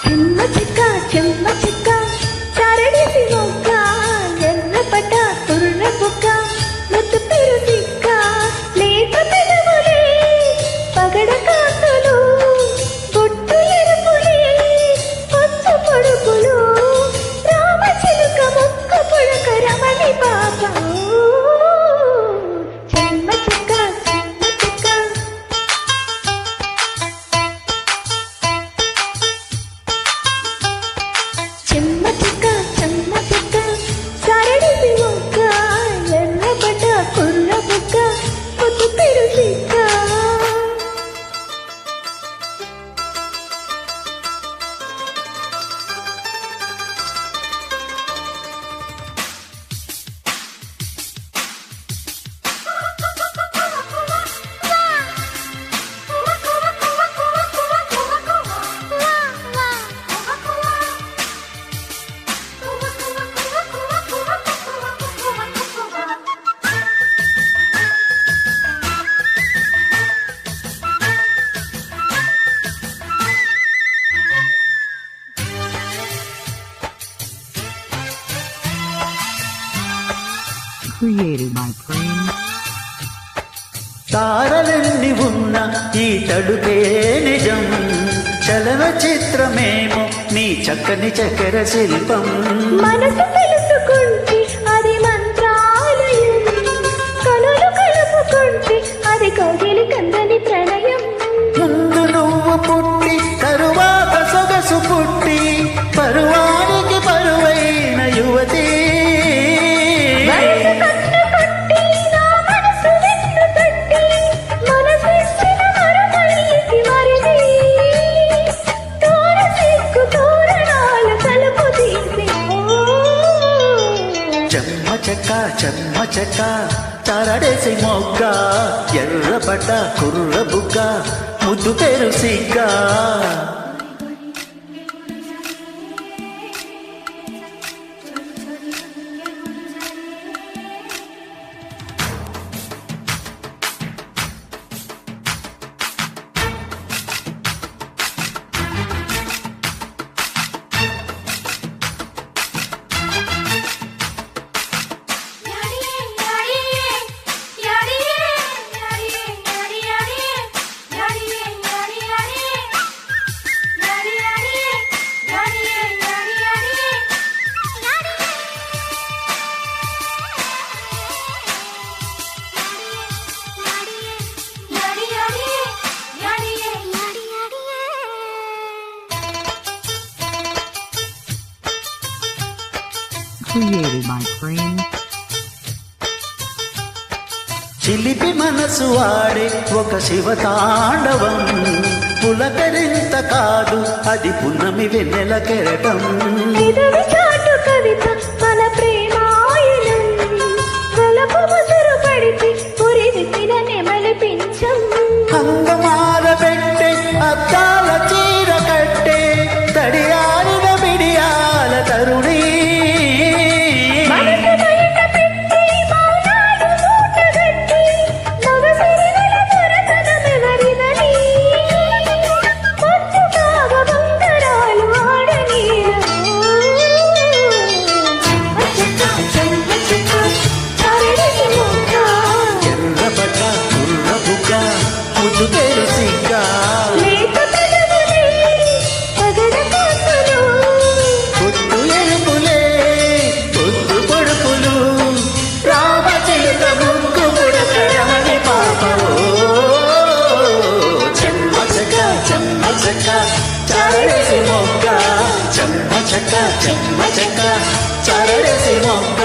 చెమ్మ చెక్క చెమ్మ చెక్క చారడేసి మొక్క ఎర్రపట కుర్ర బుక్క ముద్దు పెరు సిక్క లేత పెదవులే పగడ కాంతులు బొట్టు ఎరుపులే కొత్త పొడుపులు రామ చిలుక మొక్క పుడక రమణి పాప చెమ్మ చెక్క చెమ్మ చెక్క చెమ్మ చెక్క చారడేసి మొక్క ఎర్రపట కుర్ర బుక్క ముద్దు పెరు సిక్క Created by Prince. తారలెన్ని ఉన్న ఈ తడుపే నిజం చలన చిత్రమేమో నీ చక్కని చక్కెర శిల్పం మనసు తెలుసుకుంటే అది మంత్రాలయం కనులు కలుపుకుంటే అది కౌగిలి కందని ప్రణయం ముందు నువ్వు పుట్టి తరువాత సొగసు పుట్టి పరువానికి పరువైన యువతి వయసు కన్ను కొట్టి నా మనసు వెన్ను తట్టి మనసిచ్చిన మరమలికి మరిది తోర సిగ్గు తోరణాల తలుపు తీసి చెమ్మ చెక్క చారడేసి మొగ్గ ఎర్రపడ్డ కుర్ర బుగ్గ ముద్దు పేరు సిగ్గ Created by Prince. చిలిపి మనసు వాడే ఒక శివతాండవం పులకరింత కాదు అది పున్నమి వెన్నెల కెరటం ఇదవి చాటు కవిత మన ప్రేమాయణం వలపు ముసురు పడితే పురివిసిన నెమలి పింఛం అందమాల పెట్టే అద్దాల చీర కట్టే తడియారిన బిడియాల తరుణి మనసు బయట పెట్టి మౌనాలు మూటగట్టి మగసిరివెల దొరకనమెవరిదని పొద్దు కాగ బంగారాలు ఆడనీయు చెమ్మ చెక్క చారడేసి మొక్క ఎర్రబడ్డ కుర్ర బుగ్గ ముద్దు పేరు సిగ్గ లేత పెదవులే పగడ కాంతులు పొద్దు ఎరుపులే పొద్దు పొడుపులు రామ చిలుక ముక్కు పుడక రమణి పాప చెమ్మ చెక్క చారడేసి మొగ్గ చెమ్మ చెక్క చారడేసి మొగ్గ